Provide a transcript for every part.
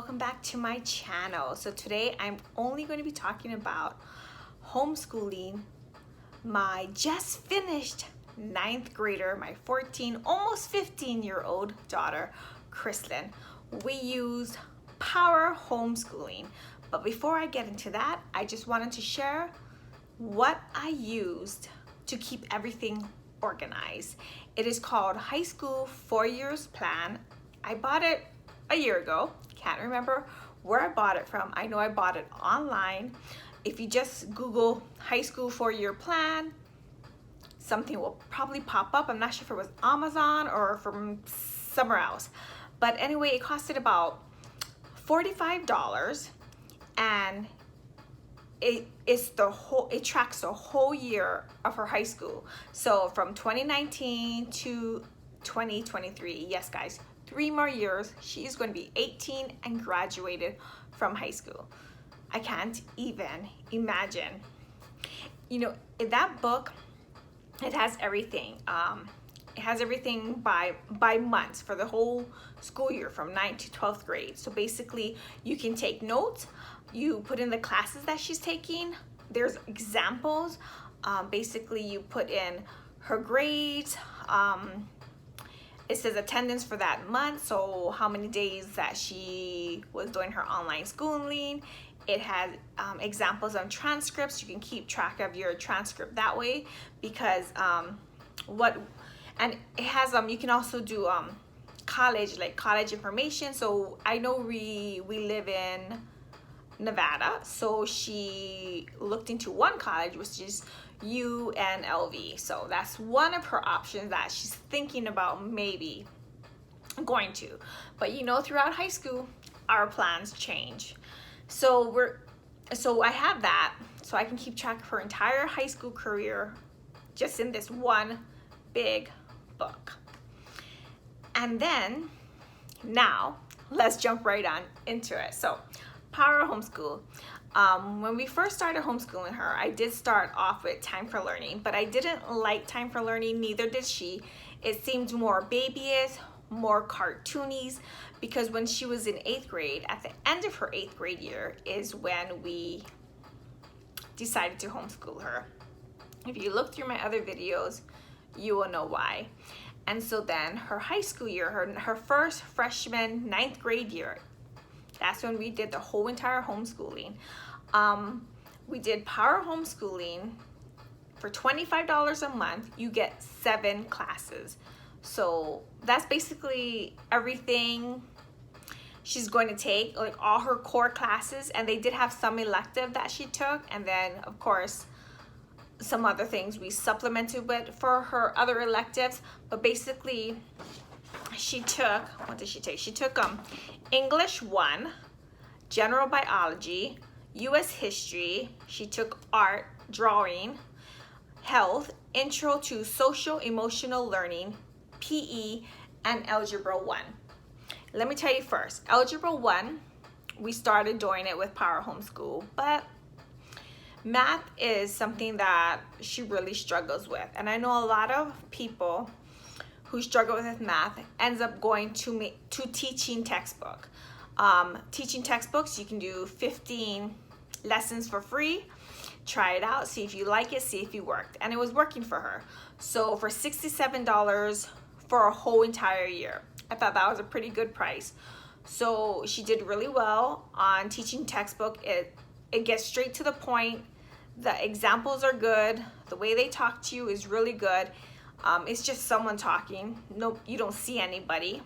welcome back to my channel. So today I'm only going to be talking about homeschooling my just finished 9th grader, my 14, almost 15-year-old daughter, Kristlyn. We used power homeschooling. But before I get into that, I just wanted to share what I used to keep everything organized. It is called High School 4 Years Plan. I bought it a year ago. Can't remember where I bought it from. I know I bought it online. If you just Google High School 4 Year Plan, something will probably pop up. I'm not sure if it was Amazon or from somewhere else. But anyway, it costed about $45, and it tracks the whole year of her high school. So from 2019 to 2023. Yes, guys, 3 more years. She's going to be 18 and graduated from high school. I can't even imagine. You know, in that book, it has everything. It has everything by months for the whole school year from 9th to 12th grade. So basically, you can take notes. You put in the classes that she's taking. There's examples. Basically, you put in her grades. It says attendance for that month, so how many days that she was doing her online schooling. It has examples of transcripts. You can keep track of your transcript that way, because and it has you can also do college information. So I know we live in Nevada, so she looked into one college, which is UNLV. So that's one of her options that she's thinking about maybe going to. But you know, throughout high school, our plans change. So I have that, so I can keep track of her entire high school career just in this one big book. And then now let's jump right on into it. So power homeschool. When we first started homeschooling her, I did start off with time for learning, but I didn't like time for learning, neither did she. It seemed more babyish, more cartoonies, because when she was in 8th grade, at the end of her 8th grade year is when we decided to homeschool her. If you look through my other videos, you will know why. And so then her high school year, her first freshman 9th grade year, that's when we did the whole entire homeschooling. We did power homeschooling. For $25 a month, you get 7 classes. So that's basically everything she's going to take, like all her core classes. And they did have some elective that she took. And then, of course, some other things we supplemented with for her other electives. But basically, she took, what did she take? She took English 1, General Biology, U.S. History. She took Art, Drawing, Health, Intro to Social Emotional Learning, PE, and Algebra 1. Let me tell you first, Algebra 1, we started doing it with Power Homeschool, but math is something that she really struggles with. And I know a lot of people who struggle with math ends up going to teaching textbook. Teaching textbooks, you can do 15 lessons for free. Try it out, see if you like it, see if it worked. And it was working for her. So for $67 for a whole entire year, I thought that was a pretty good price. So she did really well on teaching textbook. It gets straight to the point. The examples are good. The way they talk to you is really good. It's just someone talking. Nope, you don't see anybody.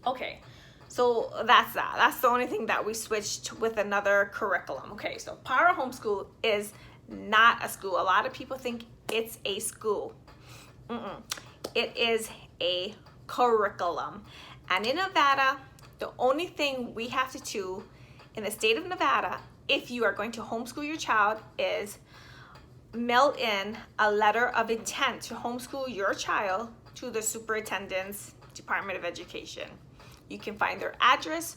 Okay, so that's that. That's the only thing that we switched with another curriculum. Okay, so Power Homeschool is not a school. A lot of people think it's a school. It is a curriculum. And in Nevada, the only thing we have to do in the state of Nevada, if you are going to homeschool your child, is mail in a letter of intent to homeschool your child to the superintendent's Department of Education. You can find their address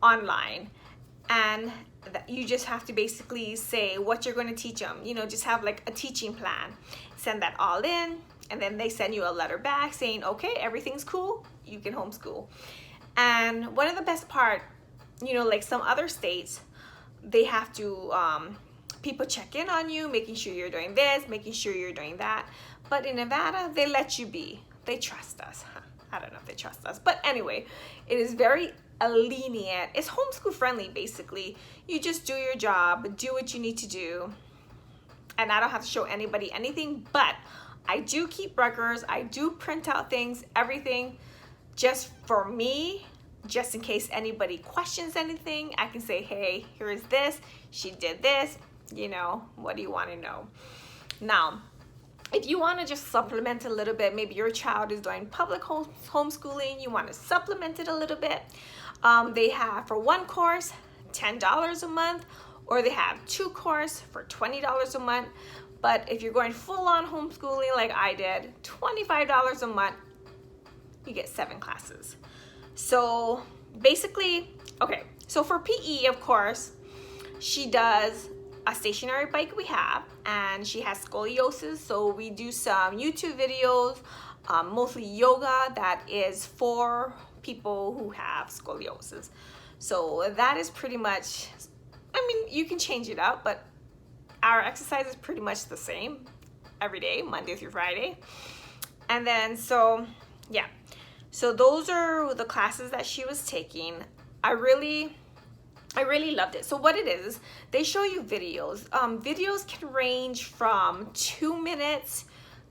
online, and you just have to basically say what you're going to teach them. You know, just have like a teaching plan. Send that all in, and then they send you a letter back saying, okay, everything's cool, you can homeschool. And one of the best part you know, like some other states, they have to, people check in on you, making sure you're doing this, making sure you're doing that. But in Nevada, they let you be. They trust us. I don't know if they trust us. But anyway, it is very lenient. It's homeschool friendly, basically. You just do your job, do what you need to do. And I don't have to show anybody anything, but I do keep records. I do print out things, everything just for me, just in case anybody questions anything. I can say, hey, here's this. She did this. You know, what do you want to know? Now, if you want to just supplement a little bit, maybe your child is doing public homeschooling, you want to supplement it a little bit. They have for one course, $10 a month, or they have two courses for $20 a month. But if you're going full on homeschooling like I did, $25 a month, you get 7 classes. So basically, okay, so for PE, of course, she does a stationary bike we have, and she has scoliosis, so we do some YouTube videos, mostly yoga that is for people who have scoliosis. So that is pretty much, I mean, you can change it up, but our exercise is pretty much the same every day, Monday through Friday. And then, so yeah, so those are the classes that she was taking. I really loved it. So what it is, they show you videos. Videos can range from 2 minutes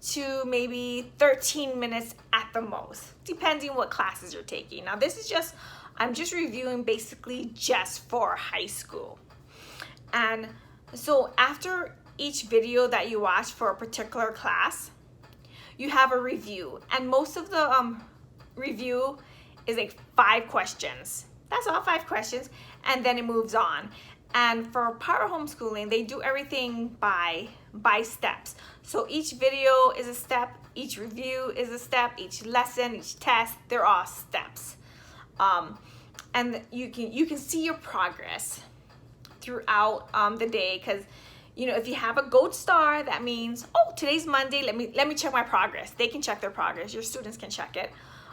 to maybe 13 minutes at the most, depending what classes you're taking. Now this is just, I'm just reviewing basically just for high school. And so after each video that you watch for a particular class, you have a review. And most of the review is like 5 questions. That's all, 5 questions, and then it moves on. And for power homeschooling, they do everything by steps. So each video is a step, each review is a step, each lesson, each test, they're all steps. And you can see your progress throughout the day, because you know, if you have a gold star, that means, oh, today's Monday, let me check my progress. They can check their progress, your students can check it.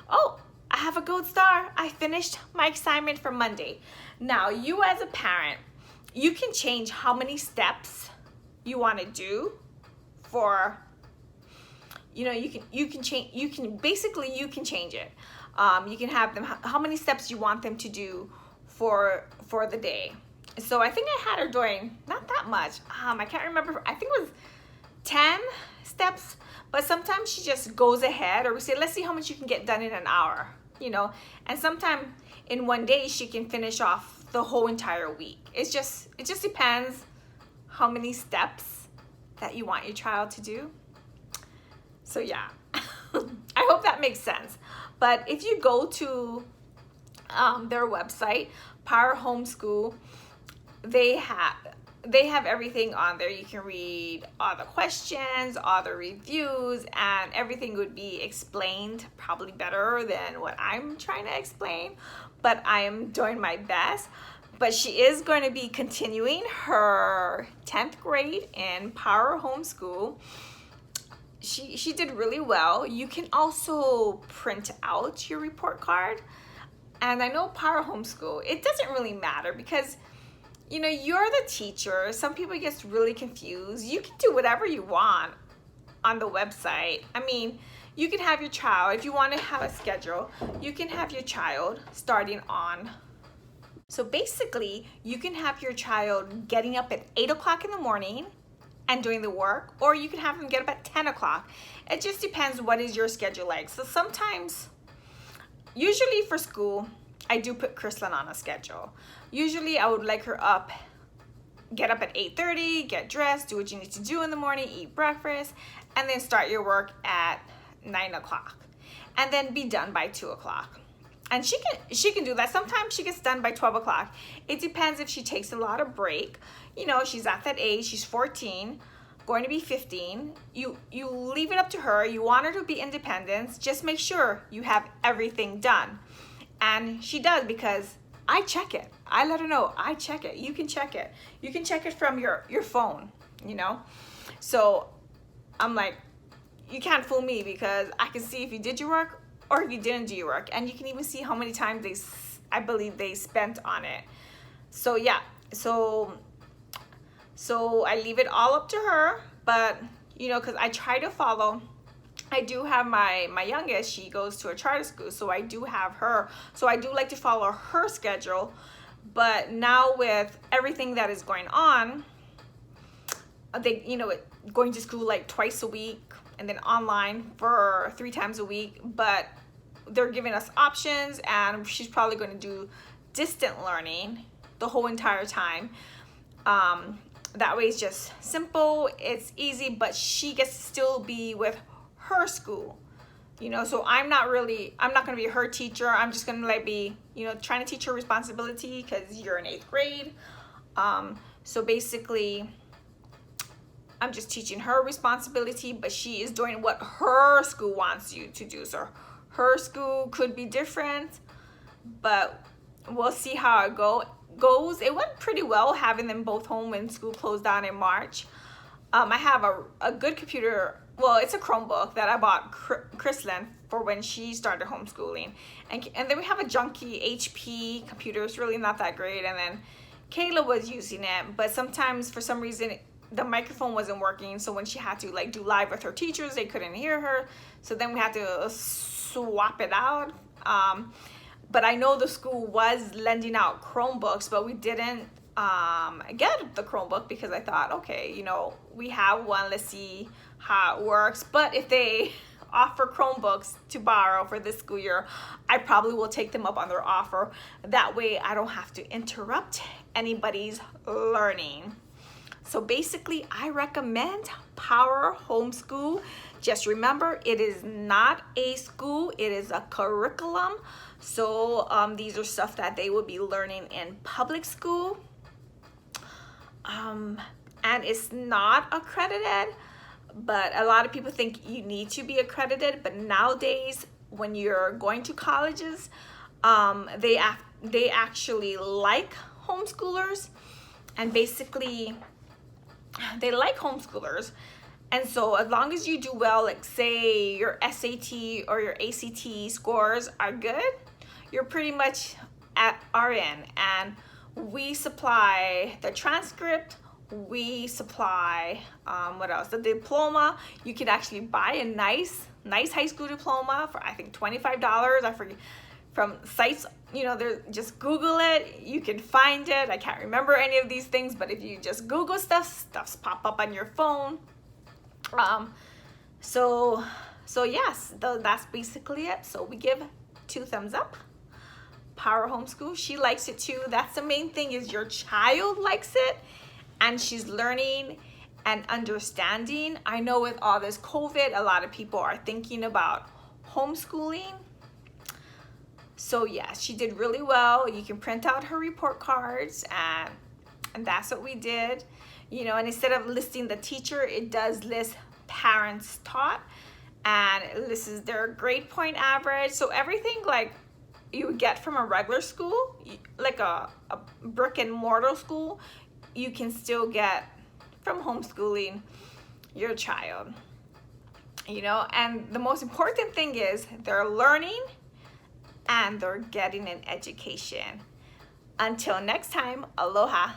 Oh, I have a gold star. I finished my assignment for Monday. Now, you as a parent, you can change how many steps you want to do for, you know, you can change it. You can have them how many steps you want them to do for the day. So I think I had her doing not that much. I can't remember. I think it was 10 steps, but sometimes she just goes ahead, or we say, let's see how much you can get done in an hour. You know, and sometimes in one day she can finish off the whole entire week. It just depends how many steps that you want your child to do. So yeah, I hope that makes sense. But if you go to their website, Power Homeschool, they have everything on there. You can read all the questions, all the reviews, and everything would be explained probably better than what I'm trying to explain, but I am doing my best. But she is going to be continuing her 10th grade in Power Homeschool. She did really well. You can also print out your report card. And I know Power Homeschool, it doesn't really matter because you know, you're the teacher. Some people get really confused. You can do whatever you want on the website. I mean, you can have your child, if you want to have a schedule, you can have your child starting on. So basically, you can have your child getting up at 8 o'clock in the morning and doing the work, or you can have them get up at 10 o'clock. It just depends what is your schedule like. So sometimes, usually for school, I do put Kristlyn on a schedule. Usually I would like her up, get up at 8:30, get dressed, do what you need to do in the morning, eat breakfast, and then start your work at 9 o'clock. And then be done by 2 o'clock. And she can do that. Sometimes she gets done by 12 o'clock. It depends if she takes a lot of break. You know, she's at that age, she's 14, going to be 15. You leave it up to her. You want her to be independent. Just make sure you have everything done. And she does, because I check it. I let her know, I check it. You can check it. You can check it from your phone, you know? So I'm like, you can't fool me, because I can see if you did your work or if you didn't do your work. And you can even see how many times I believe they spent on it. So yeah, so I leave it all up to her, but you know, because I try to follow. I do have my youngest, she goes to a charter school, so I do have her. So I do like to follow her schedule. But now with everything that is going on, they, you know, going to school like twice a week and then online for 3 times a week. But they're giving us options, and she's probably going to do distant learning the whole entire time. That way it's just simple, it's easy, but she gets to still be with her school, you know. So I'm not going to be her teacher. I'm just going to like be, you know, trying to teach her responsibility because you're in 8th grade. So basically I'm just teaching her responsibility, but she is doing what her school wants you to do. So her school could be different, but we'll see how it goes. It went pretty well having them both home when school closed down in March. I have a good computer. Well, it's a Chromebook that I bought Chrislyn for when she started homeschooling. And then we have a junky HP computer. It's really not that great. And then Kayla was using it, but sometimes for some reason the microphone wasn't working. So when she had to like do live with her teachers, they couldn't hear her. So then we had to swap it out. But I know the school was lending out Chromebooks, but we didn't get the Chromebook because I thought, okay, you know, we have one, let's see how it works. But if they offer Chromebooks to borrow for this school year, I probably will take them up on their offer. That way I don't have to interrupt anybody's learning. So basically I recommend Power Homeschool. Just remember, it is not a school, it is a curriculum. So these are stuff that they will be learning in public school. And it's not accredited, but a lot of people think you need to be accredited. But nowadays, when you're going to colleges, they actually like homeschoolers, and basically they like homeschoolers. And so as long as you do well, like say your SAT or your ACT scores are good, you're pretty much at RN. And we supply the transcript, we supply what else, the diploma. You can actually buy a nice high school diploma for I think $25. I forget, from sites, you know, just Google it, you can find it. I can't remember any of these things, but if you just Google stuffs pop up on your phone. So yes, that's basically it. So we give 2 thumbs up. Power Homeschool, she likes it too. That's the main thing, is your child likes it and she's learning and understanding. I know with all this COVID, a lot of people are thinking about homeschooling. So yeah, she did really well. You can print out her report cards, and that's what we did. You know, and instead of listing the teacher, it does list parents taught, and this is their grade point average. So everything like you would get from a regular school, like a brick and mortar school, you can still get from homeschooling your child. You know, and the most important thing is they're learning and they're getting an education. Until next time, aloha.